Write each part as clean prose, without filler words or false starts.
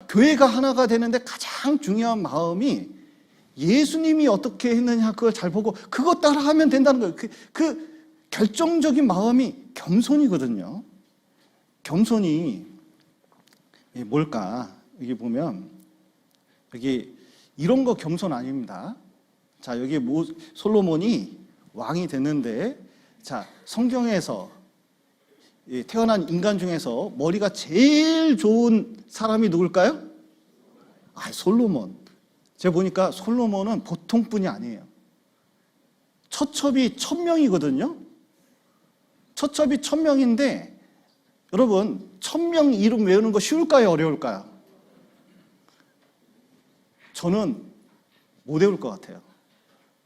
교회가 하나가 되는데 가장 중요한 마음이 예수님이 어떻게 했느냐 그걸 잘 보고 그것 따라 하면 된다는 거예요. 그 결정적인 마음이 겸손이거든요. 겸손이 뭘까? 여기 보면 여기 이런 거 겸손 아닙니다. 자, 여기 솔로몬이 왕이 됐는데, 자, 성경에서 태어난 인간 중에서 머리가 제일 좋은 사람이 누굴까요? 솔로몬. 제가 보니까 솔로몬은 보통 분이 아니에요. 처첩이 1000명이거든요. 처첩이 1000명인데 여러분 1000명 이름 외우는 거 쉬울까요? 어려울까요? 저는 못 외울 것 같아요.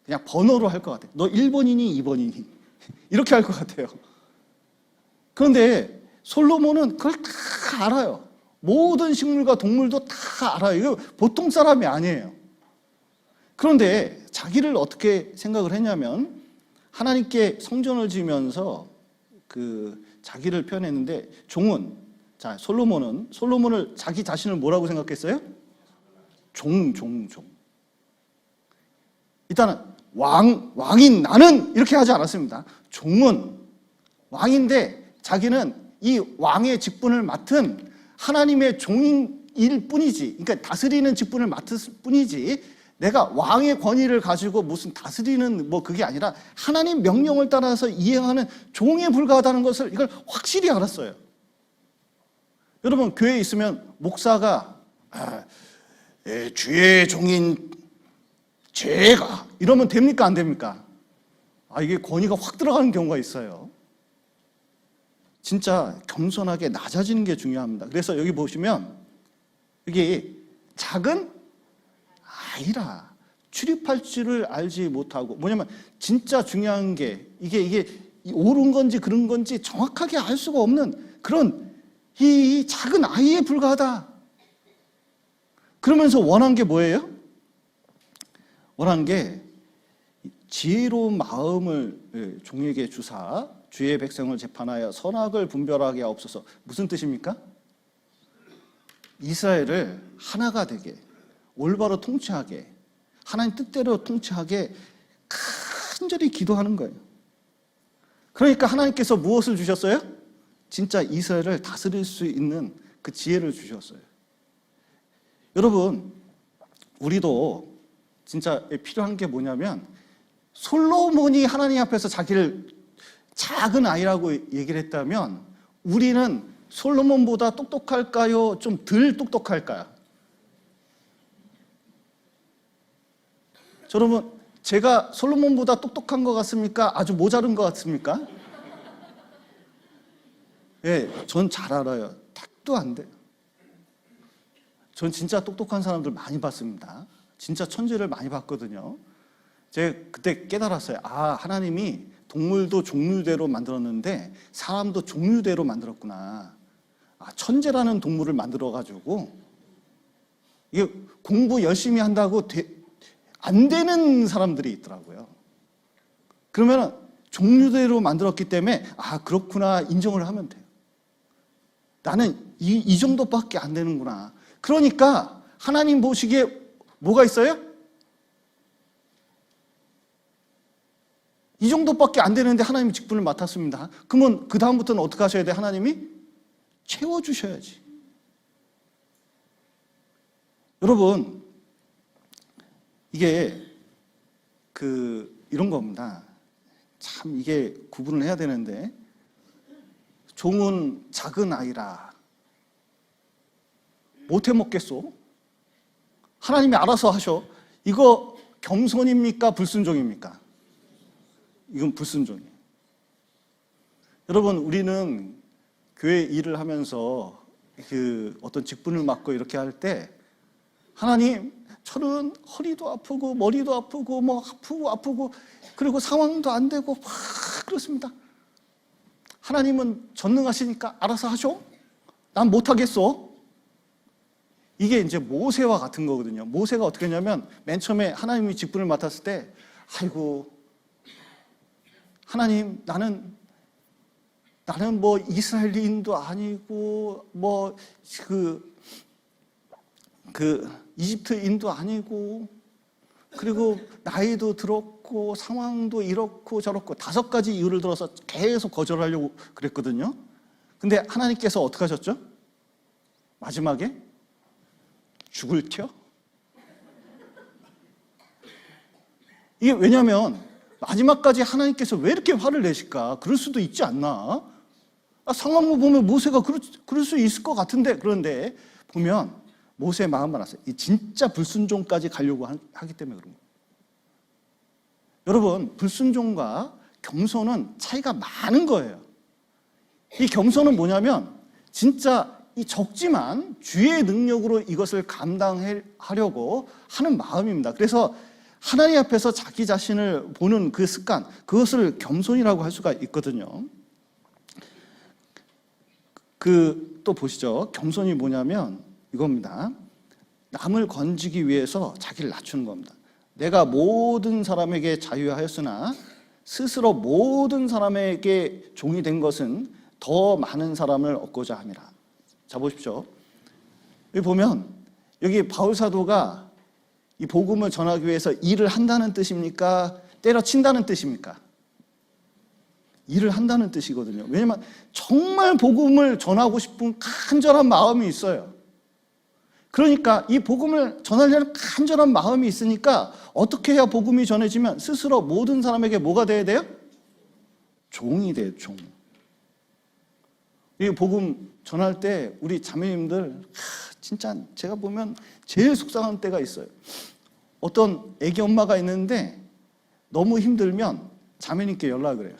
그냥 번호로 할 것 같아요. 너 1번이니 2번이니 이렇게 할 것 같아요. 그런데 솔로몬은 그걸 다 알아요. 모든 식물과 동물도 다 알아요. 이거 보통 사람이 아니에요. 그런데 자기를 어떻게 생각을 했냐면 하나님께 성전을 지으면서 자기를 표현했는데 자, 솔로몬을 자기 자신을 뭐라고 생각했어요? 종. 일단은 왕인 나는 이렇게 하지 않았습니다. 종은 왕인데 자기는 이 왕의 직분을 맡은 하나님의 종일 뿐이지, 그러니까 다스리는 직분을 맡을 뿐이지 내가 왕의 권위를 가지고 무슨 다스리는 그게 아니라 하나님 명령을 따라서 이행하는 종에 불과하다는 것을 이걸 확실히 알았어요. 여러분 교회에 있으면 목사가 주의 종인 제가 이러면 됩니까? 안 됩니까? 이게 권위가 확 들어가는 경우가 있어요. 진짜 겸손하게 낮아지는 게 중요합니다. 그래서 여기 보시면 여기 작은 아이라 출입할 줄을 알지 못하고, 뭐냐면 진짜 중요한 게 이게 옳은 건지 그런 건지 정확하게 알 수가 없는 그런 이 작은 아이에 불과하다. 그러면서 원한 게 뭐예요? 원한 게 지혜로운 마음을 종에게 주사 주의 백성을 재판하여 선악을 분별하게 하옵소서. 무슨 뜻입니까? 이스라엘을 하나가 되게, 올바로 통치하게, 하나님 뜻대로 통치하게 간절히 기도하는 거예요. 그러니까 하나님께서 무엇을 주셨어요? 진짜 이스라엘을 다스릴 수 있는 그 지혜를 주셨어요. 여러분, 우리도 진짜 필요한 게 뭐냐면, 솔로몬이 하나님 앞에서 자기를 작은 아이라고 얘기를 했다면 우리는 솔로몬보다 똑똑할까요? 좀 덜 똑똑할까요? 여러분, 제가 솔로몬보다 똑똑한 것 같습니까? 아주 모자른 것 같습니까? 전 잘 알아요. 택도 안 돼요. 전 진짜 똑똑한 사람들 많이 봤습니다. 진짜 천재를 많이 봤거든요. 제가 그때 깨달았어요. 하나님이 동물도 종류대로 만들었는데 사람도 종류대로 만들었구나. 천재라는 동물을 만들어가지고 이게 공부 열심히 한다고 안 되는 사람들이 있더라고요. 그러면 종류대로 만들었기 때문에 그렇구나 인정을 하면 돼요. 나는 이 정도밖에 안 되는구나. 그러니까 하나님 보시기에 뭐가 있어요? 이 정도밖에 안 되는데 하나님이 직분을 맡았습니다. 그러면 그 다음부터는 어떻게 하셔야 돼? 하나님이 채워주셔야지. 여러분, 이게 이런 겁니다. 참 이게 구분을 해야 되는데, 종은 작은 아이라 못해 먹겠소? 하나님이 알아서 하셔. 이거 겸손입니까? 불순종입니까? 이건 불순종이에요. 여러분, 우리는 교회 일을 하면서 어떤 직분을 맡고 이렇게 할 때, 하나님, 저는 허리도 아프고 머리도 아프고 아프고 그리고 상황도 안 되고 막 그렇습니다. 하나님은 전능하시니까 알아서 하셔? 난 못하겠어. 이게 이제 모세와 같은 거거든요. 모세가 어떻게 했냐면 맨 처음에 하나님이 직분을 맡았을 때, 하나님, 나는 이스라엘인도 아니고 그 이집트인도 아니고, 그리고 나이도 들었고 상황도 이렇고 저렇고 5가지 이유를 들어서 계속 거절하려고 그랬거든요. 근데 하나님께서 어떻게 하셨죠? 마지막에 죽을 텨? 이게 왜냐면 마지막까지 하나님께서 왜 이렇게 화를 내실까? 그럴 수도 있지 않나? 상황을 보면 모세가 그럴 수 있을 것 같은데, 그런데 보면 모세의 마음을 알았어요. 이 진짜 불순종까지 가려고 하기 때문에 그런 거예요. 여러분, 불순종과 겸손은 차이가 많은 거예요. 이 겸손은 뭐냐면 진짜 이 적지만 주의 능력으로 이것을 감당하려고 하는 마음입니다. 그래서 하나님 앞에서 자기 자신을 보는 그 습관, 그것을 겸손이라고 할 수가 있거든요. 또 보시죠. 겸손이 뭐냐면 이겁니다. 남을 건지기 위해서 자기를 낮추는 겁니다. 내가 모든 사람에게 자유하였으나 스스로 모든 사람에게 종이 된 것은 더 많은 사람을 얻고자 함이라. 자, 보십시오. 여기 보면 여기 바울 사도가 이 복음을 전하기 위해서 일을 한다는 뜻입니까? 때려친다는 뜻입니까? 일을 한다는 뜻이거든요. 왜냐하면 정말 복음을 전하고 싶은 간절한 마음이 있어요. 그러니까 이 복음을 전하려는 간절한 마음이 있으니까 어떻게 해야 복음이 전해지면 스스로 모든 사람에게 뭐가 돼야 돼요? 종이 돼요, 종. 이 복음 전할 때 우리 자매님들 진짜 제가 보면 제일 속상한 때가 있어요. 어떤 애기 엄마가 있는데 너무 힘들면 자매님께 연락을 해요.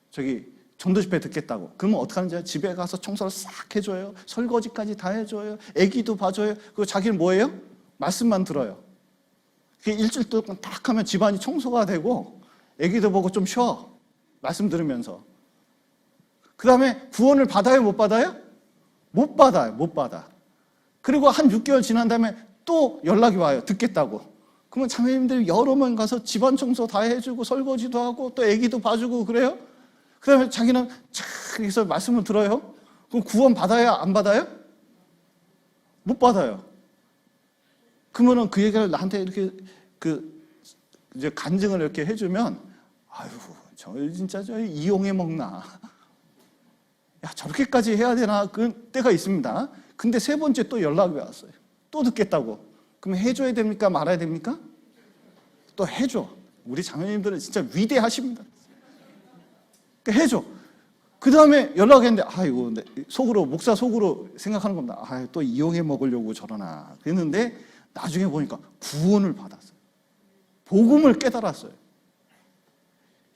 저기 전도 집회 듣겠다고. 그러면 어떻게 하는지 집에 가서 청소를 싹 해줘요. 설거지까지 다 해줘요. 애기도 봐줘요. 그리고 자기는 뭐예요? 말씀만 들어요. 일주일 동안 딱 하면 집안이 청소가 되고 애기도 보고 좀 쉬어. 말씀 들으면서. 그 다음에 구원을 받아요? 못 받아요? 못 받아요. 못 받아. 그리고 한 6개월 지난 다음에 또 연락이 와요. 듣겠다고. 그러면 자매님들이 여러 번 가서 집안 청소 다 해주고 설거지도 하고 또 애기도 봐주고 그래요? 그 다음에 자기는 착 해서 말씀을 들어요? 그럼 구원 받아요? 안 받아요? 못 받아요. 그러면은 그 얘기를 나한테 이렇게 이제 간증을 이렇게 해주면, 아유, 저 진짜 저 이용해 먹나. 야, 저렇게까지 해야 되나? 그 때가 있습니다. 근데 3번째 또 연락이 왔어요. 또 듣겠다고. 그럼 해줘야 됩니까? 말아야 됩니까? 또 해줘. 우리 자매님들은 진짜 위대하십니다. 해줘. 그 다음에 연락했는데, 아이고, 속으로, 목사 속으로 생각하는 겁니다. 아, 또 이용해 먹으려고 저러나. 그랬는데, 나중에 보니까 구원을 받았어요. 복음을 깨달았어요.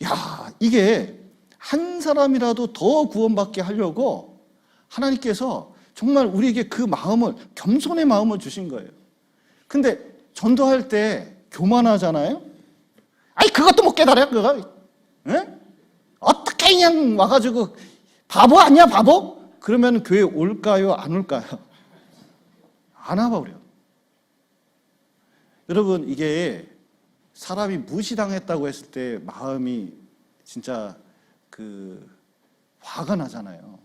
야, 이게 한 사람이라도 더 구원받게 하려고 하나님께서 정말 우리에게 그 마음을, 겸손의 마음을 주신 거예요. 근데 전도할 때 교만하잖아요? 아니, 그것도 못 깨달아요, 그거. 예? 어떻게 그냥 와가지고 바보 아니야, 바보? 그러면 교회 올까요, 안 올까요? 안 와버려. 여러분, 이게 사람이 무시당했다고 했을 때 마음이 진짜 화가 나잖아요.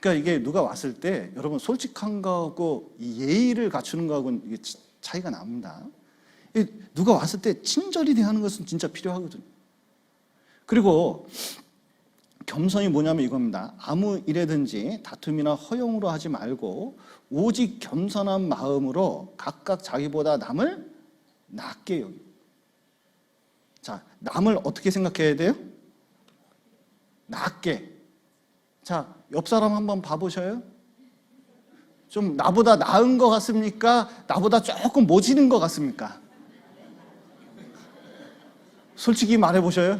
그러니까 이게 누가 왔을 때 여러분 솔직한 거하고 이 예의를 갖추는 거하고는 이게 차이가 납니다. 누가 왔을 때 친절히 대하는 것은 진짜 필요하거든요. 그리고 겸손이 뭐냐면 이겁니다. 아무 일에든지 다툼이나 허용으로 하지 말고 오직 겸손한 마음으로 각각 자기보다 남을 낮게 여기고. 자, 남을 어떻게 생각해야 돼요? 낮게. 자, 옆 사람 한번 봐보셔요. 좀 나보다 나은 것 같습니까? 나보다 조금 모지는 것 같습니까? 솔직히 말해보셔요.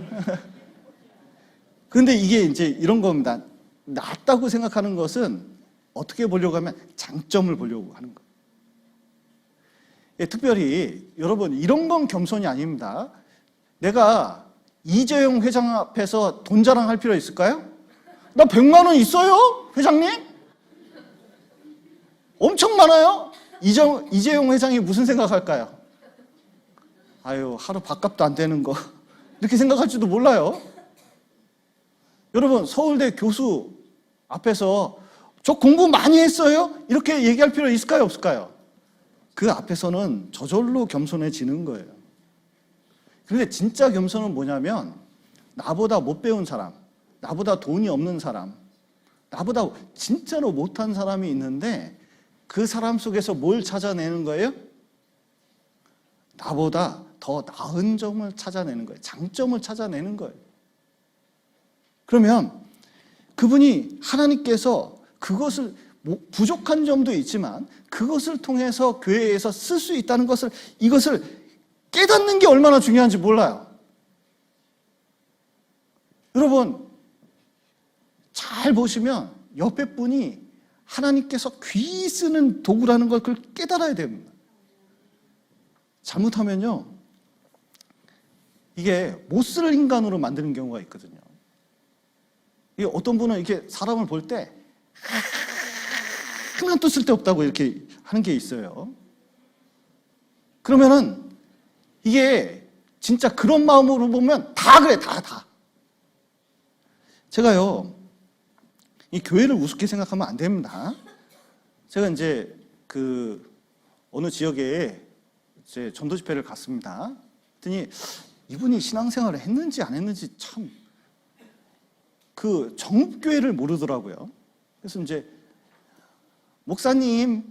그런데 이게 이제 이런 겁니다. 낫다고 생각하는 것은 어떻게 보려고 하면 장점을 보려고 하는 거예요. 예, 특별히 여러분 이런 건 겸손이 아닙니다. 내가 이재용 회장 앞에서 돈 자랑할 필요 있을까요? 나 100만 원 있어요, 회장님? 엄청 많아요. 이재용 회장이 무슨 생각할까요? 아유, 하루 밥값도 안 되는 거 이렇게 생각할지도 몰라요. 여러분 서울대 교수 앞에서 저 공부 많이 했어요? 이렇게 얘기할 필요 있을까요? 없을까요? 그 앞에서는 저절로 겸손해지는 거예요. 그런데 진짜 겸손은 뭐냐면 나보다 못 배운 사람, 나보다 돈이 없는 사람, 나보다 진짜로 못한 사람이 있는데 그 사람 속에서 뭘 찾아내는 거예요? 나보다 더 나은 점을 찾아내는 거예요. 장점을 찾아내는 거예요. 그러면 그분이 하나님께서 그것을 부족한 점도 있지만 그것을 통해서 교회에서 쓸 수 있다는 것을 이것을 깨닫는 게 얼마나 중요한지 몰라요. 여러분 잘 보시면 옆에 분이 하나님께서 귀히 쓰는 도구라는 걸 그걸 깨달아야 됩니다. 잘못하면요 이게 못 쓸 인간으로 만드는 경우가 있거든요. 이게 어떤 분은 이렇게 사람을 볼 때 하나도 쓸데없다고 이렇게 하는 게 있어요. 그러면은 이게 진짜 그런 마음으로 보면 다 그래, 다. 제가요, 이 교회를 우습게 생각하면 안 됩니다. 제가 이제 어느 지역에 이제 전도 집회를 갔습니다. 그랬더니 이분이 신앙생활을 했는지 안 했는지 참 정읍교회를 모르더라고요. 그래서 이제 목사님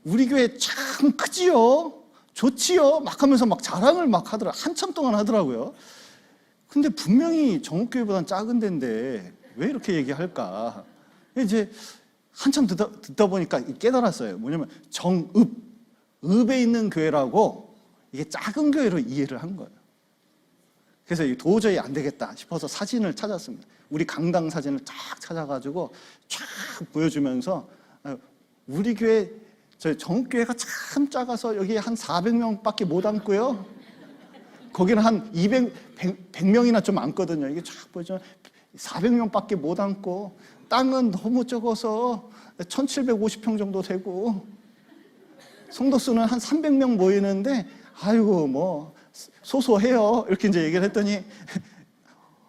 우리 교회 참 크지요, 좋지요, 막 하면서 막 자랑을 막 하더라. 한참 동안 하더라고요. 근데 분명히 정읍교회보다는 작은 데인데 왜 이렇게 얘기할까? 이제 한참 듣다 보니까 깨달았어요. 뭐냐면 읍에 있는 교회라고 이게 작은 교회로 이해를 한 거예요. 그래서 도저히 안 되겠다 싶어서 사진을 찾았습니다. 우리 강당 사진을 쫙 찾아가지고 쫙 보여주면서 우리 교회, 저희 정읍교회가 참 작아서 여기 한 400명밖에 못 앉고요. 거기는 한 100명이나 좀 앉거든요. 이게 쫙 보여주면 400명밖에 못 앉고 땅은 너무 적어서 1750평 정도 되고 성도 수는 한 300명 모이는데 아이고 뭐 소소해요. 이렇게 이제 얘기를 했더니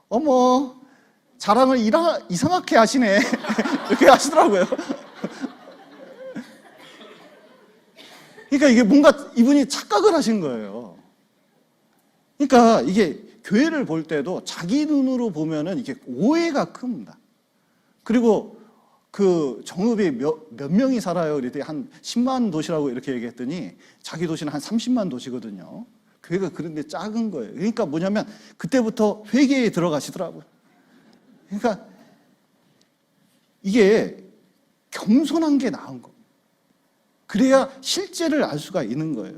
어머 자랑을 이상하게 하시네. 이렇게 하시더라고요. 그러니까 이게 뭔가 이분이 착각을 하신 거예요. 그러니까 이게 교회를 볼 때도 자기 눈으로 보면은 이게 오해가 큽니다. 그리고 정읍에 몇 명이 살아요? 그랬더니 한 10만 도시라고 이렇게 얘기했더니 자기 도시는 한 30만 도시거든요. 교회가 그런데 작은 거예요. 그러니까 뭐냐면 그때부터 회개에 들어가시더라고요. 그러니까 이게 겸손한 게 나은 거. 그래야 실제를 알 수가 있는 거예요.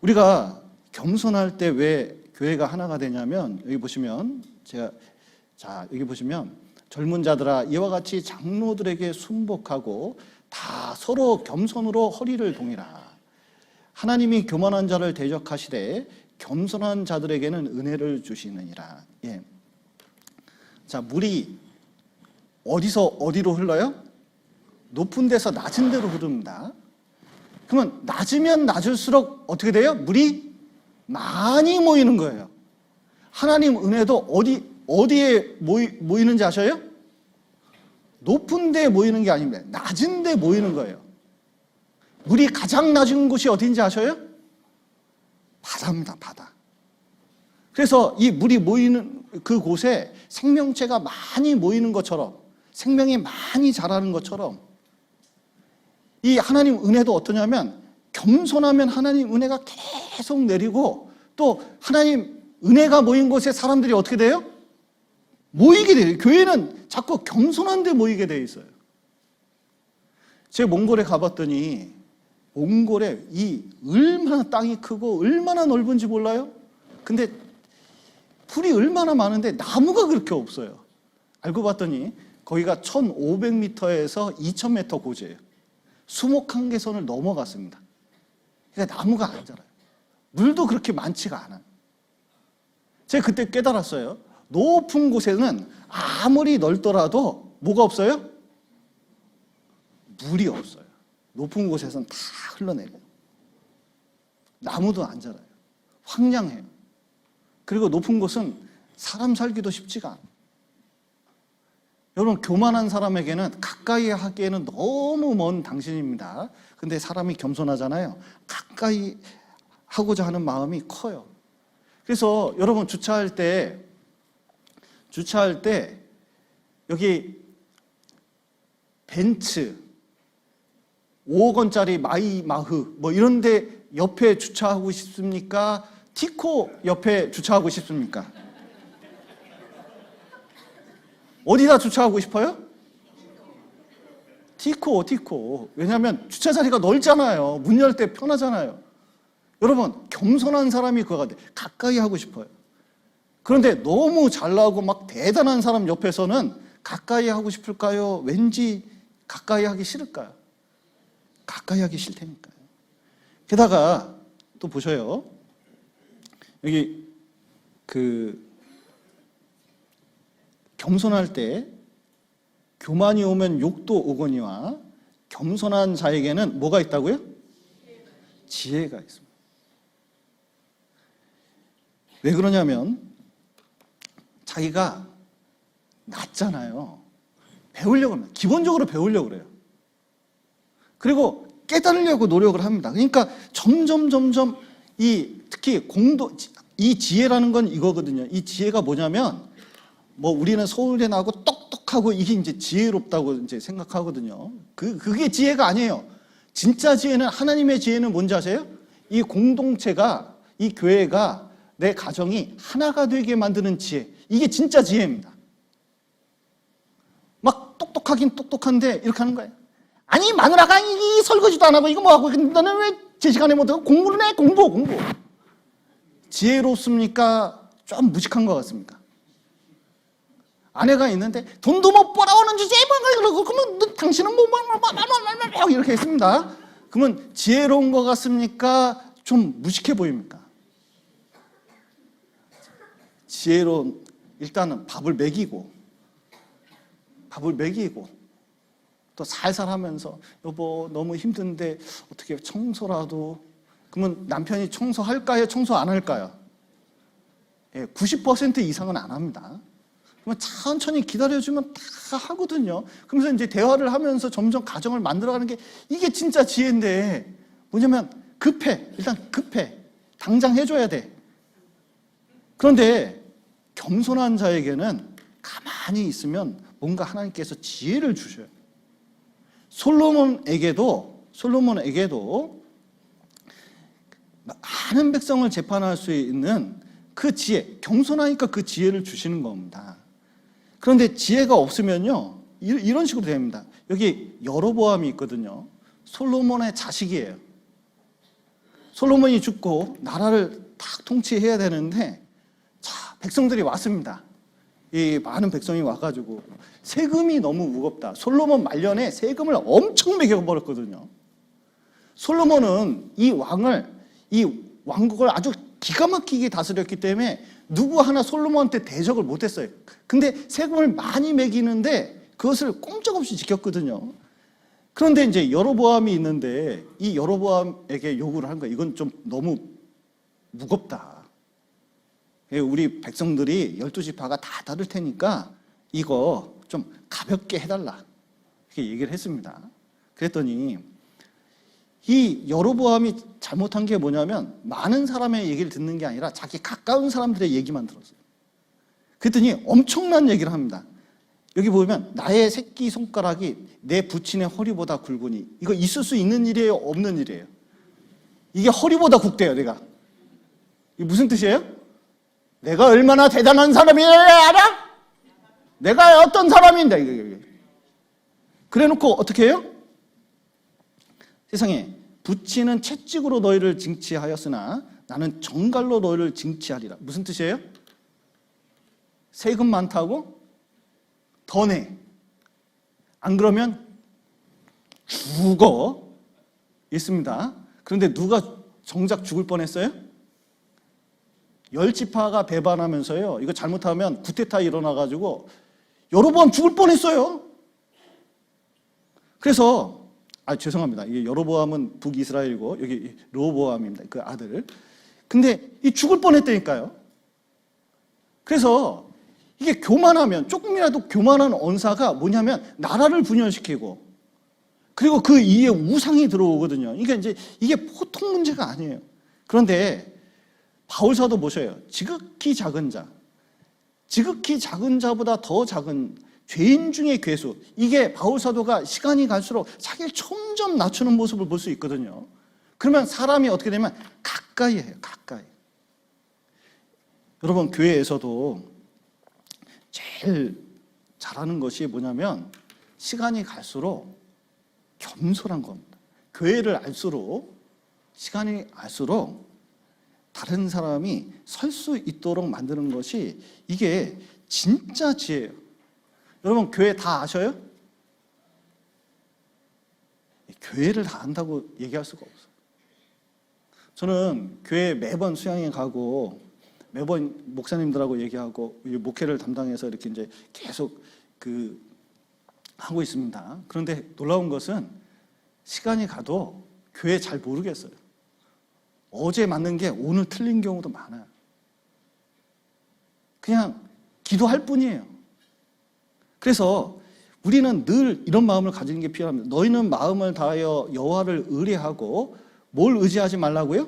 우리가 겸손할 때 왜 교회가 하나가 되냐면 여기 보시면 여기 보시면 젊은 자들아 이와 같이 장로들에게 순복하고 다 서로 겸손으로 허리를 동이라. 하나님이 교만한 자를 대적하시되 겸손한 자들에게는 은혜를 주시느니라. 예. 자, 물이 어디서 어디로 흘러요? 높은 데서 낮은 데로 흐릅니다. 그러면 낮으면 낮을수록 어떻게 돼요? 물이 많이 모이는 거예요. 하나님 은혜도 어디에 모이는지 아셔요? 높은 데 모이는 게 아닙니다. 낮은 데 모이는 거예요. 물이 가장 낮은 곳이 어딘지 아셔요? 바다입니다, 바다. 그래서 이 물이 모이는 그곳에 생명체가 많이 모이는 것처럼, 생명이 많이 자라는 것처럼, 이 하나님 은혜도 어떠냐면, 겸손하면 하나님 은혜가 계속 내리고, 또 하나님 은혜가 모인 곳에 사람들이 어떻게 돼요? 모이게 돼요. 교회는 자꾸 겸손한 데 모이게 돼 있어요. 제가 몽골에 가봤더니 몽골에 얼마나 땅이 크고 얼마나 넓은지 몰라요? 근데 풀이 얼마나 많은데 나무가 그렇게 없어요. 알고 봤더니 거기가 1500m에서 2000m 고지예요. 수목한계선을 넘어갔습니다. 그러니까 나무가 안 자라요. 물도 그렇게 많지가 않아요. 제가 그때 깨달았어요. 높은 곳에는 아무리 넓더라도 뭐가 없어요? 물이 없어요. 높은 곳에서는 다 흘러내려요. 나무도 안 자라요. 황량해요. 그리고 높은 곳은 사람 살기도 쉽지가 않아요. 여러분, 교만한 사람에게는 가까이 하기에는 너무 먼 당신입니다. 근데 사람이 겸손하잖아요. 가까이 하고자 하는 마음이 커요. 그래서 여러분, 주차할 때 여기 벤츠 5억 원짜리 마이마흐 뭐 이런 데 옆에 주차하고 싶습니까? 티코 옆에 주차하고 싶습니까? 어디다 주차하고 싶어요? 티코. 왜냐하면 주차 자리가 넓잖아요. 문 열 때 편하잖아요. 여러분, 겸손한 사람이 그거 같아요. 가까이 하고 싶어요. 그런데 너무 잘나고 막 대단한 사람 옆에서는 가까이 하고 싶을까요? 왠지 가까이 하기 싫을까요? 가까이 하기 싫다니까요. 게다가 또 보셔요. 여기 겸손할 때 교만이 오면 욕도 오거니와 겸손한 자에게는 뭐가 있다고요? 지혜가 있습니다. 왜 그러냐면 자기가 낮잖아요. 배우려고 합니다. 기본적으로 배우려고 그래요. 그리고 깨달으려고 노력을 합니다. 그러니까 점점 특히 이 지혜라는 건 이거거든요. 이 지혜가 뭐냐면 뭐 우리는 서울대 나고 똑똑하고 이게 이제 지혜롭다고 이제 생각하거든요. 그게 지혜가 아니에요. 진짜 지혜는, 하나님의 지혜는 뭔지 아세요? 이 공동체가, 이 교회가, 내 가정이 하나가 되게 만드는 지혜. 이게 진짜 지혜입니다. 막 똑똑하긴 똑똑한데 이렇게 하는 거예요. 아니, 마누라가 이 설거지도 안 하고 이거 뭐 하고, 너는 왜 제 시간에 못하고 공부를 해? 공부. 지혜롭습니까? 좀 무식한 것 같습니까? 아내가 있는데 돈도 못 벌어오는 주제에 뭐 그러면 당신은 뭐 이렇게 했습니다. 그러면 지혜로운 것 같습니까? 좀 무식해 보입니까? 지혜로운, 일단은 밥을 먹이고 또 살살 하면서 여보 너무 힘든데 어떻게 청소라도. 그러면 남편이 청소할까요? 청소 안 할까요? 90% 이상은 안 합니다. 그러면 천천히 기다려주면 다 하거든요. 그러면서 이제 대화를 하면서 점점 가정을 만들어가는 게 이게 진짜 지혜인데, 뭐냐면 일단 급해. 당장 해줘야 돼. 그런데 겸손한 자에게는 가만히 있으면 뭔가 하나님께서 지혜를 주셔요. 솔로몬에게도 많은 백성을 재판할 수 있는 그 지혜, 겸손하니까 그 지혜를 주시는 겁니다. 그런데 지혜가 없으면요, 이런 식으로 됩니다. 여기 여로보암이 있거든요. 솔로몬의 자식이에요. 솔로몬이 죽고 나라를 딱 통치해야 되는데, 자, 백성들이 왔습니다. 이 많은 백성이 와가지고 세금이 너무 무겁다. 솔로몬 말년에 세금을 엄청 매겨버렸거든요. 솔로몬은 이 왕국을 아주 기가 막히게 다스렸기 때문에 누구 하나 솔로몬한테 대적을 못했어요. 근데 세금을 많이 매기는데 그것을 꼼짝없이 지켰거든요. 그런데 이제 여로보암이 있는데 이 여로보암에게 요구를 한 거예요. 이건 좀 너무 무겁다. 우리 백성들이 12지파가 다 다를 테니까 이거 좀 가볍게 해달라. 이렇게 얘기를 했습니다. 그랬더니 이 여로보암이 잘못한 게 뭐냐면 많은 사람의 얘기를 듣는 게 아니라 자기 가까운 사람들의 얘기만 들었어요. 그랬더니 엄청난 얘기를 합니다. 여기 보면 나의 새끼 손가락이 내 부친의 허리보다 굵으니, 이거 있을 수 있는 일이에요? 없는 일이에요? 이게 허리보다 굵대요. 내가. 이게 무슨 뜻이에요? 내가 얼마나 대단한 사람이에요 알아? 내가 어떤 사람인데. 그래 놓고 어떻게 해요? 세상에, 부친은 채찍으로 너희를 징치하였으나 나는 정갈로 너희를 징치하리라. 무슨 뜻이에요? 세금 많다고 더 내. 안 그러면 죽어. 있습니다. 그런데 누가 정작 죽을 뻔했어요? 10지파가 배반하면서요, 이거 잘못하면 쿠데타 일어나가지고 여로보암 죽을 뻔했어요. 그래서 죄송합니다. 이게 여로보암은 북이스라엘이고 여기 르호보암입니다. 그 아들. 근데 이 죽을 뻔했다니까요. 그래서 이게 교만하면, 조금이라도 교만한 언사가 뭐냐면 나라를 분열시키고, 그리고 그 이에 우상이 들어오거든요. 그러니까 이제 이게 보통 문제가 아니에요. 그런데 바울 사도 보셔요. 지극히 작은 자, 지극히 작은 자보다 더 작은 죄인 중의 괴수. 이게 바울 사도가 시간이 갈수록 자기를 점점 낮추는 모습을 볼 수 있거든요. 그러면 사람이 어떻게 되면 가까이 해요. 가까이. 여러분, 교회에서도 제일 잘하는 것이 뭐냐면 시간이 갈수록 겸손한 겁니다. 교회를 알수록, 시간이 알수록 다른 사람이 설 수 있도록 만드는 것이 이게 진짜 지혜예요. 여러분, 교회 다 아셔요? 교회를 다 안다고 얘기할 수가 없어요. 저는 교회 매번 수양회 가고 매번 목사님들하고 얘기하고 목회를 담당해서 이렇게 이제 계속 하고 있습니다. 그런데 놀라운 것은 시간이 가도 교회 잘 모르겠어요. 어제 맞는 게 오늘 틀린 경우도 많아요. 그냥 기도할 뿐이에요. 그래서 우리는 늘 이런 마음을 가지는 게 필요합니다. 너희는 마음을 다하여 여호와를 의뢰하고 뭘 의지하지 말라고요?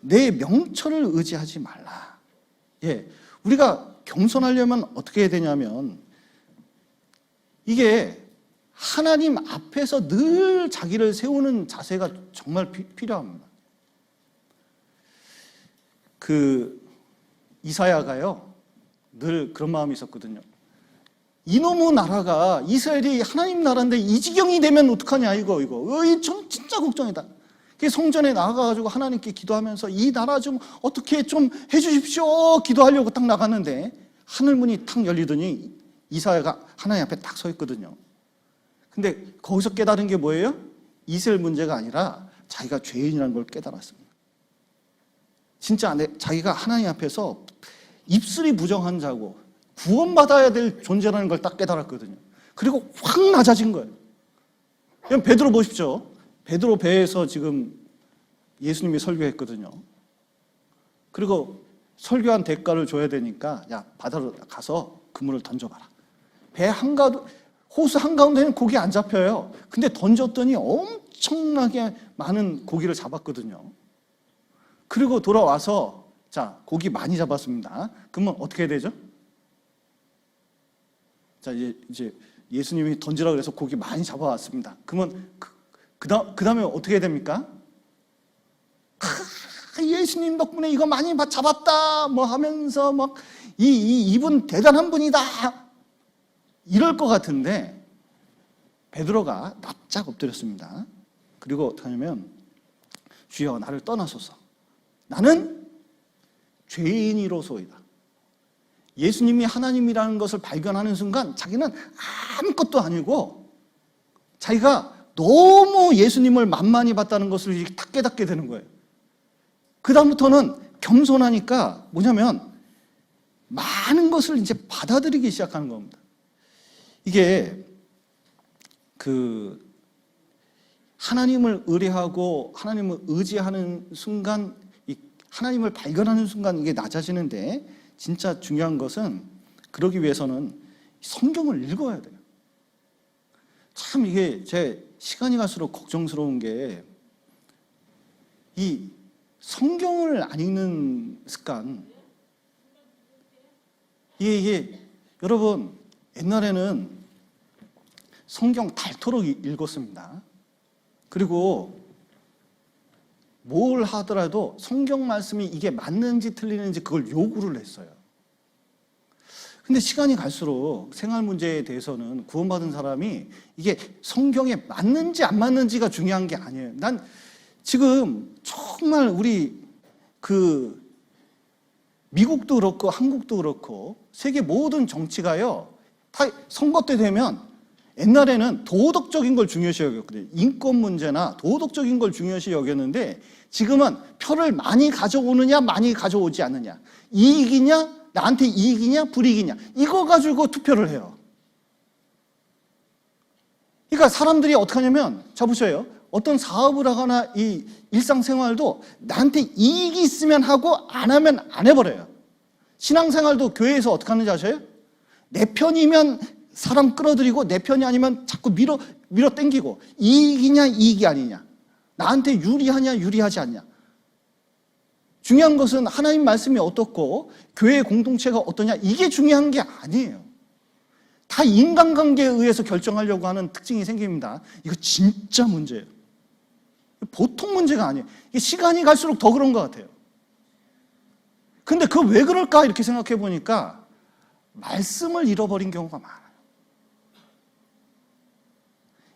내 명철을 의지하지 말라. 예, 우리가 겸손하려면 어떻게 해야 되냐면 이게 하나님 앞에서 늘 자기를 세우는 자세가 정말 필요합니다. 이사야가요 늘 그런 마음이 있었거든요. 이놈의 나라가, 이스라엘이 하나님 나라인데 이 지경이 되면 어떡하냐, 이거 진짜 걱정이다. 성전에 나가가지고 하나님께 기도하면서 이 나라 좀 어떻게 좀 해주십시오 기도하려고 딱 나갔는데 하늘문이 탁 열리더니 이사야가 하나님 앞에 딱 서 있거든요. 근데 거기서 깨달은 게 뭐예요? 이스라엘 문제가 아니라 자기가 죄인이라는 걸 깨달았습니다. 진짜 자기가 하나님 앞에서 입술이 부정한 자고 구원받아야 될 존재라는 걸 딱 깨달았거든요. 그리고 확 낮아진 거예요. 그럼 베드로 보십시오. 베드로 배에서 지금 예수님이 설교했거든요. 그리고 설교한 대가를 줘야 되니까 야, 바다로 가서 그물을 던져봐라. 배 한가운데, 호수 한가운데는 고기 안 잡혀요. 근데 던졌더니 엄청나게 많은 고기를 잡았거든요. 그리고 돌아와서 자, 고기 많이 잡았습니다. 그러면 어떻게 해야 되죠? 자, 이제 예수님이 던지라고 해서 고기 많이 잡아왔습니다. 그러면 그 다음에 어떻게 해야 됩니까? 예수님 덕분에 이거 많이 잡았다 뭐 하면서 막 이분 대단한 분이다 이럴 것 같은데 베드로가 납작 엎드렸습니다. 그리고 어떻게 하냐면 주여 나를 떠나소서 나는 죄인이로소이다. 예수님이 하나님이라는 것을 발견하는 순간 자기는 아무것도 아니고 자기가 너무 예수님을 만만히 봤다는 것을 딱 깨닫게 되는 거예요. 그 다음부터는 겸손하니까 뭐냐면 많은 것을 이제 받아들이기 시작하는 겁니다. 이게 하나님을 의뢰하고 하나님을 의지하는 순간, 하나님을 발견하는 순간 이게 낮아지는데 진짜 중요한 것은 그러기 위해서는 성경을 읽어야 돼요. 참 이게 제 시간이 갈수록 걱정스러운 게 이 성경을 안 읽는 습관. 이게 여러분 옛날에는 성경 닳도록 읽었습니다. 그리고 뭘 하더라도 성경 말씀이 이게 맞는지 틀리는지 그걸 요구를 했어요. 근데 시간이 갈수록 생활 문제에 대해서는 구원받은 사람이 이게 성경에 맞는지 안 맞는지가 중요한 게 아니에요. 난 지금 정말 우리 미국도 그렇고 한국도 그렇고 세계 모든 정치가요 다 선거 때 되면 옛날에는 도덕적인 걸 중요시 여겼거든요. 인권 문제나 도덕적인 걸 중요시 여겼는데 지금은 표를 많이 가져오느냐 많이 가져오지 않느냐, 이익이냐 나한테 이익이냐 불이익이냐 이거 가지고 투표를 해요. 그러니까 사람들이 어떻게 하냐면 자 보세요. 어떤 사업을 하거나 이 일상생활도 나한테 이익이 있으면 하고 안 하면 안 해버려요. 신앙생활도 교회에서 어떻게 하는지 아세요? 내 편이면 사람 끌어들이고 내 편이 아니면 자꾸 밀어 당기고, 이익이냐 이익이 아니냐, 나한테 유리하냐 유리하지 않냐. 중요한 것은 하나님 말씀이 어떻고 교회 공동체가 어떠냐, 이게 중요한 게 아니에요. 다 인간관계에 의해서 결정하려고 하는 특징이 생깁니다. 이거 진짜 문제예요. 보통 문제가 아니에요. 이게 시간이 갈수록 더 그런 것 같아요. 근데 그거 왜 그럴까 이렇게 생각해 보니까 말씀을 잃어버린 경우가 많아요.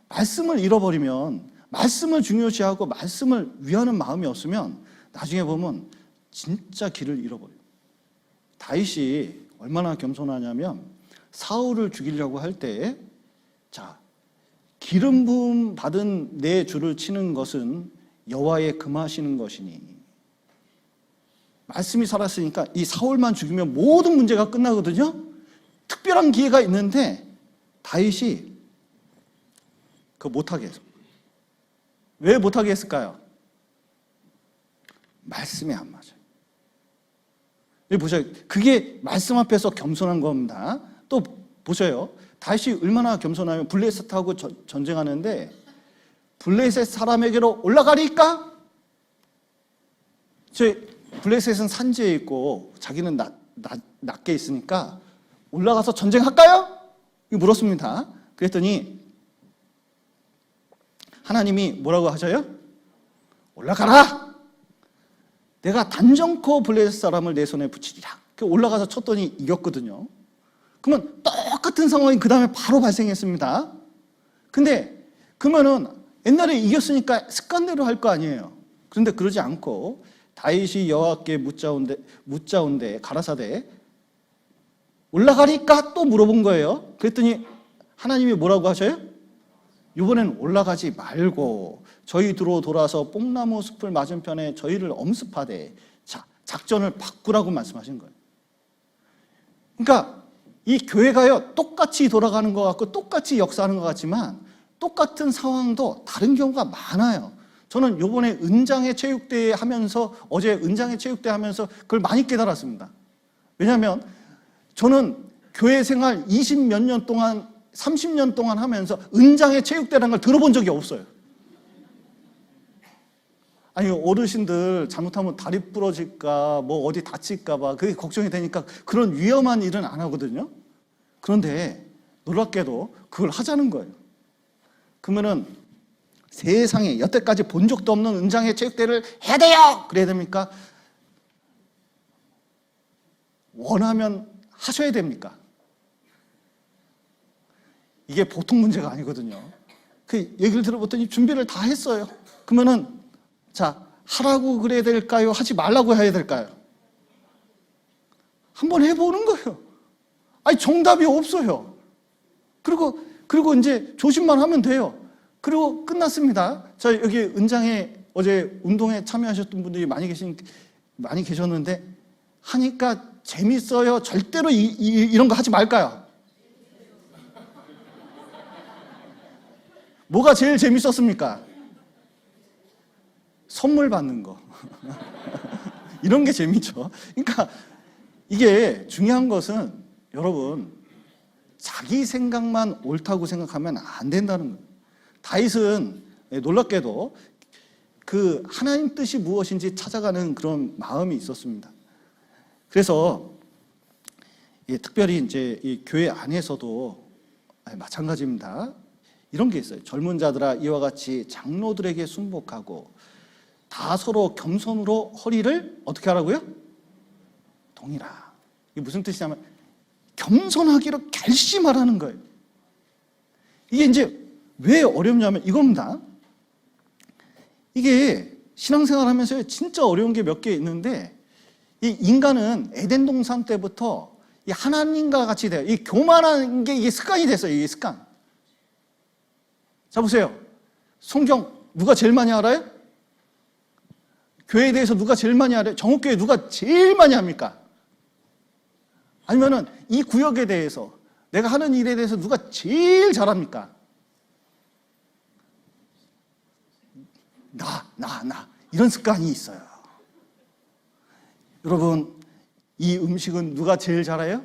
말씀을 잃어버리면, 말씀을 중요시하고 말씀을 위하는 마음이 없으면 나중에 보면 진짜 길을 잃어버려요. 다윗이 얼마나 겸손하냐면 사울을 죽이려고 할 때, 자, 기름 부음 받은 내 주를 치는 것은 여호와의 금하시는 것이니, 말씀이 살았으니까 이 사울만 죽이면 모든 문제가 끝나거든요. 특별한 기회가 있는데 다윗이 그거 못하게 했어요. 왜 못하게 했을까요? 말씀이 안 맞아요. 여기 보셔요. 그게 말씀 앞에서 겸손한 겁니다. 또 보셔요. 다윗이 얼마나 겸손하면 블레셋하고 전쟁하는데 블레셋 사람에게로 올라가리까? 블레셋은 산지에 있고 자기는 낮게 있으니까 올라가서 전쟁할까요? 물었습니다. 그랬더니 하나님이 뭐라고 하셔요? 올라가라! 내가 단정코 블레셋 사람을 내 손에 붙이리라. 올라가서 쳤더니 이겼거든요. 그러면 똑같은 상황이 그 다음에 바로 발생했습니다. 근데 그러면은 옛날에 이겼으니까 습관대로 할 거 아니에요. 그런데 그러지 않고 다윗이 여호와께 묻자온데 가라사대 올라가리까 또 물어본 거예요. 그랬더니 하나님이 뭐라고 하셔요? 이번엔 올라가지 말고 저희로 돌아서 뽕나무 숲을 맞은편에 저희를 엄습하되, 자, 작전을 바꾸라고 말씀하신 거예요. 그러니까 이 교회가요, 똑같이 돌아가는 것 같고 똑같이 역사하는 것 같지만 똑같은 상황도 다른 경우가 많아요. 저는 요번에 은장의 체육대회 하면서, 어제 은장의 체육대회 하면서 그걸 많이 깨달았습니다. 왜냐하면 저는 교회 생활 20몇 년 동안, 30년 동안 하면서 은장의 체육대회라는 걸 들어본 적이 없어요. 아니, 어르신들 잘못하면 다리 부러질까, 뭐 어디 다칠까 봐 그게 걱정이 되니까 그런 위험한 일은 안 하거든요. 그런데 놀랍게도 그걸 하자는 거예요. 그러면은 세상에 여태까지 본 적도 없는 은장의 체육대회를 해야 돼요! 그래야 됩니까? 원하면 하셔야 됩니까? 이게 보통 문제가 아니거든요. 그 얘기를 들어봤더니 준비를 다 했어요. 그러면은, 자, 하라고 그래야 될까요? 하지 말라고 해야 될까요? 한번 해보는 거예요. 아니, 정답이 없어요. 그리고 이제 조심만 하면 돼요. 그리고 끝났습니다. 자, 여기 은장에 어제 운동에 참여하셨던 분들이 많이 계셨는데, 하니까 재밌어요? 절대로 이런 거 하지 말까요? 뭐가 제일 재밌었습니까? 선물 받는 거. 이런 게 재밌죠. 그러니까 이게 중요한 것은 여러분, 자기 생각만 옳다고 생각하면 안 된다는 거예요. 다윗은 놀랍게도 그 하나님 뜻이 무엇인지 찾아가는 그런 마음이 있었습니다. 그래서 특별히 이제 이 교회 안에서도 마찬가지입니다. 이런 게 있어요. 젊은 자들아, 이와 같이 장로들에게 순복하고 다 서로 겸손으로 허리를 어떻게 하라고요? 동이라. 이게 무슨 뜻이냐면 겸손하기로 결심하라는 거예요. 이게 이제 왜 어렵냐면 이겁니다. 이게 신앙생활 하면서 진짜 어려운 게 몇 개 있는데, 이 인간은 에덴 동산 때부터 이 하나님과 같이 돼요. 이 교만한 게 이게 습관이 됐어요. 이게 습관. 자, 보세요. 성경 누가 제일 많이 알아요? 교회에 대해서 누가 제일 많이 알아요? 정옥교회 누가 제일 많이 합니까? 아니면은 이 구역에 대해서, 내가 하는 일에 대해서 누가 제일 잘합니까? 나. 이런 습관이 있어요. 여러분, 이 음식은 누가 제일 잘해요?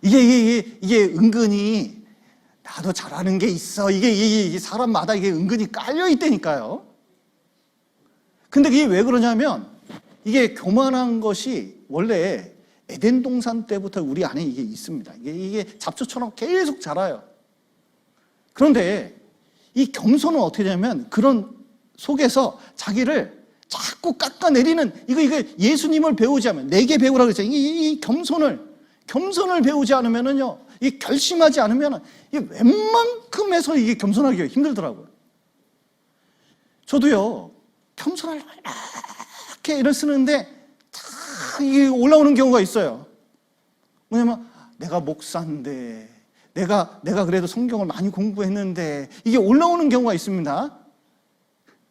이게 은근히 나도 잘하는 게 있어. 이게 사람마다 이게 은근히 깔려 있다니까요. 근데 이게 왜 그러냐면 이게 교만한 것이 원래 에덴 동산 때부터 우리 안에 이게 있습니다. 이게 잡초처럼 계속 자라요. 그런데 이 겸손은 어떻게 되냐면 그런 속에서 자기를 자꾸 깎아내리는 이거 예수님을 배우지 않으면 내게 배우라고 그랬잖아요. 이 겸손을 배우지 않으면은요, 이 결심하지 않으면 이게 웬만큼 해서 이게 겸손하기가 힘들더라고요. 저도요, 겸손을 이렇게 일을 쓰는데 다 이게 올라오는 경우가 있어요. 뭐냐면 내가 목사인데 내가 그래도 성경을 많이 공부했는데 이게 올라오는 경우가 있습니다.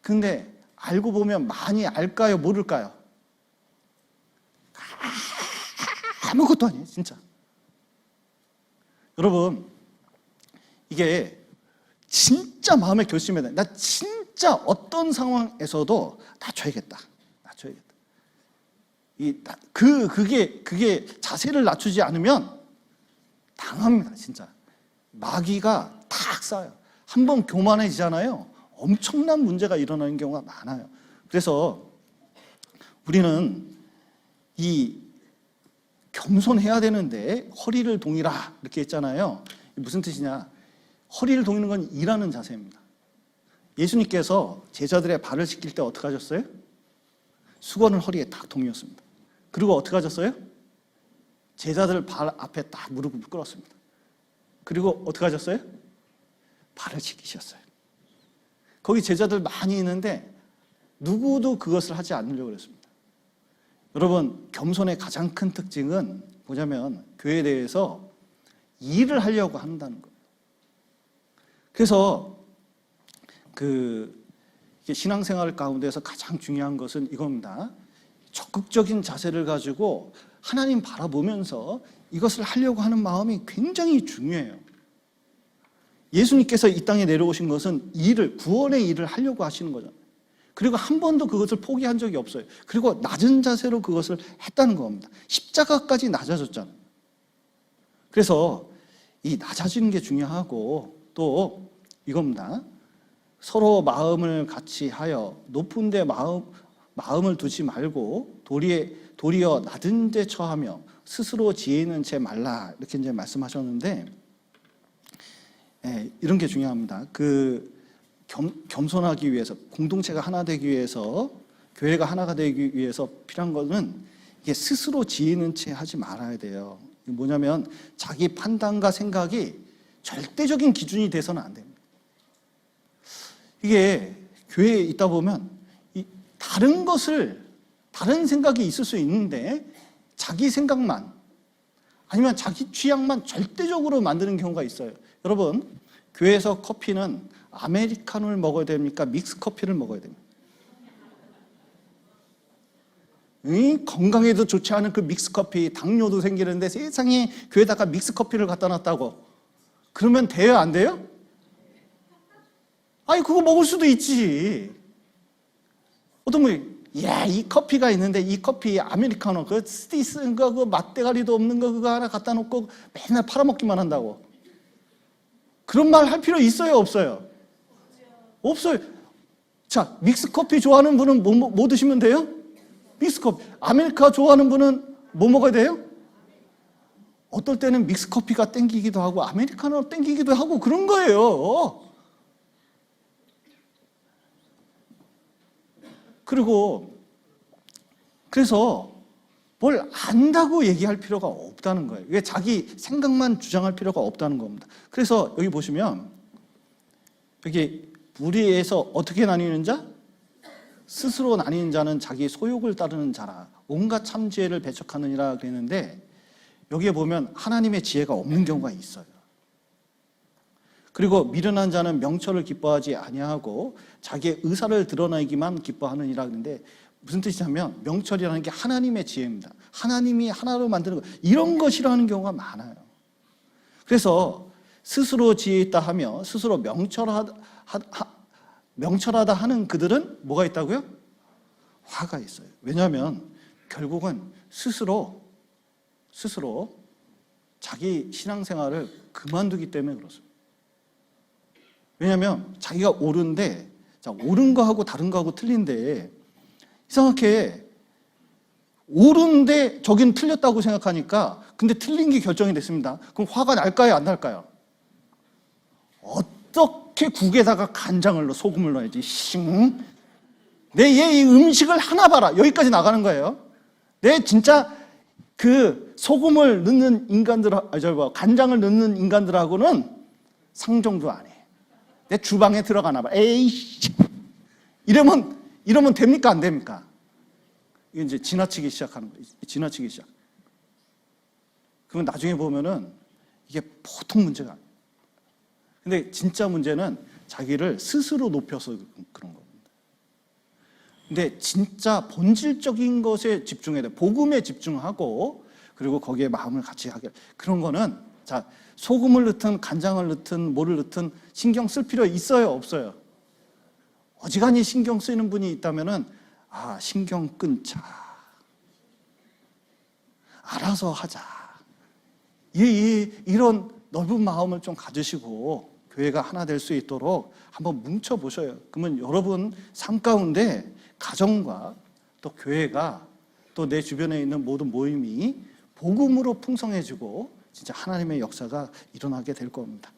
근데 알고 보면 많이 알까요? 모를까요? 아무것도 아니에요, 진짜. 여러분, 이게 진짜 마음의 결심해야 돼. 나 진짜 어떤 상황에서도 낮춰야겠다. 그게 자세를 낮추지 않으면 당합니다, 진짜. 마귀가 탁 쏴요. 한번 교만해지잖아요. 엄청난 문제가 일어나는 경우가 많아요. 그래서 우리는 이 겸손해야 되는데 허리를 동이라 이렇게 했잖아요. 무슨 뜻이냐? 허리를 동이는 건 일하는 자세입니다. 예수님께서 제자들의 발을 씻길 때 어떻게 하셨어요? 수건을 허리에 딱 동이었습니다. 그리고 어떻게 하셨어요? 제자들 발 앞에 딱 무릎을 꿇었습니다. 그리고 어떻게 하셨어요? 발을 씻기셨어요. 거기 제자들 많이 있는데 누구도 그것을 하지 않으려고 그랬습니다. 여러분, 겸손의 가장 큰 특징은 뭐냐면 교회에 대해서 일을 하려고 한다는 거예요. 그래서 신앙생활 가운데서 가장 중요한 것은 이겁니다. 적극적인 자세를 가지고 하나님 바라보면서 이것을 하려고 하는 마음이 굉장히 중요해요. 예수님께서 이 땅에 내려오신 것은 구원의 일을 하려고 하시는 거잖아요. 그리고 한 번도 그것을 포기한 적이 없어요. 그리고 낮은 자세로 그것을 했다는 겁니다. 십자가까지 낮아졌잖아요. 그래서 이 낮아지는 게 중요하고 또 이겁니다. 서로 마음을 같이 하여 높은 데 마음을 두지 말고 도리어 낮은 데 처하며 스스로 지혜 있는 채 말라, 이렇게 이제 말씀하셨는데, 이런 게 중요합니다. 겸손하기 위해서, 공동체가 하나 되기 위해서, 교회가 하나가 되기 위해서 필요한 것은 이게 스스로 지혜 있는 채 하지 말아야 돼요. 뭐냐면 자기 판단과 생각이 절대적인 기준이 돼서는 안 됩니다. 이게 교회에 있다 보면 다른 생각이 있을 수 있는데 자기 생각만 아니면 자기 취향만 절대적으로 만드는 경우가 있어요. 여러분, 교회에서 커피는 아메리카노를 먹어야 됩니까? 믹스 커피를 먹어야 됩니까? 건강에도 좋지 않은 그 믹스 커피, 당뇨도 생기는데 세상에 교회에다가 믹스 커피를 갖다 놨다고 그러면 돼요, 안 돼요? 아니, 그거 먹을 수도 있지. 어떤 분이 이 커피가 있는데 이 커피 아메리카노 그 스티스 그 맛대가리도 없는 거 그거 하나 갖다 놓고 맨날 팔아먹기만 한다고. 그런 말 할 필요 있어요, 없어요? 없어요. 자, 믹스 커피 좋아하는 분은 뭐 드시면 돼요? 믹스 커피. 아메리카 좋아하는 분은 뭐 먹어야 돼요? 어떨 때는 믹스 커피가 땡기기도 하고 아메리카노 땡기기도 하고 그런 거예요. 그래서 뭘 안다고 얘기할 필요가 없다는 거예요. 왜 자기 생각만 주장할 필요가 없다는 겁니다. 그래서 여기 보시면 여기 무리에서 어떻게 나뉘는 자? 스스로 나뉘는 자는 자기 소욕을 따르는 자라 온갖 참지혜를 배척하느니라 그랬는데 여기에 보면 하나님의 지혜가 없는 경우가 있어요. 그리고 미련한 자는 명철을 기뻐하지 아니하고 자기의 의사를 드러내기만 기뻐하느니라 그랬는데 무슨 뜻이냐면 명철이라는 게 하나님의 지혜입니다. 하나님이 하나로 만드는 것, 이런 거 싫어하는 경우가 많아요. 그래서 스스로 지혜 있다 하며 스스로 명철하다 하는 그들은 뭐가 있다고요? 화가 있어요. 왜냐하면 결국은 스스로 자기 신앙생활을 그만두기 때문에 그렇습니다. 왜냐하면 자기가 옳은데, 자, 옳은 거하고 다른 거하고 틀린데 이상하게 옳은데 저긴 틀렸다고 생각하니까 근데 틀린 게 결정이 됐습니다. 그럼 화가 날까요, 안 날까요? 어떻게 국에다가 간장을 넣어, 소금을 넣어야지. 싱. 내 얘 이 음식을 하나 봐라. 여기까지 나가는 거예요. 내 진짜 그 소금을 넣는 인간들, 간장을 넣는 인간들하고는 상종도 안 해. 내 주방에 들어가나 봐. 에이씨. 이러면 됩니까, 안 됩니까? 이게 이제 지나치기 시작하는 거예요. 지나치기 시작. 그러면 나중에 보면은 이게 보통 문제가 아니에요. 근데 진짜 문제는 자기를 스스로 높여서 그런 겁니다. 근데 진짜 본질적인 것에 집중해야 돼. 복음에 집중하고 그리고 거기에 마음을 같이 하게. 그런 거는 자, 소금을 넣든 간장을 넣든 뭐를 넣든 신경 쓸 필요 있어요, 없어요? 어지간히 신경 쓰이는 분이 있다면은 아, 신경 끊자. 알아서 하자. 이런 넓은 마음을 좀 가지시고 교회가 하나 될 수 있도록 한번 뭉쳐 보셔요. 그러면 여러분 삶 가운데 가정과 또 교회가 또 내 주변에 있는 모든 모임이 복음으로 풍성해지고 진짜 하나님의 역사가 일어나게 될 겁니다.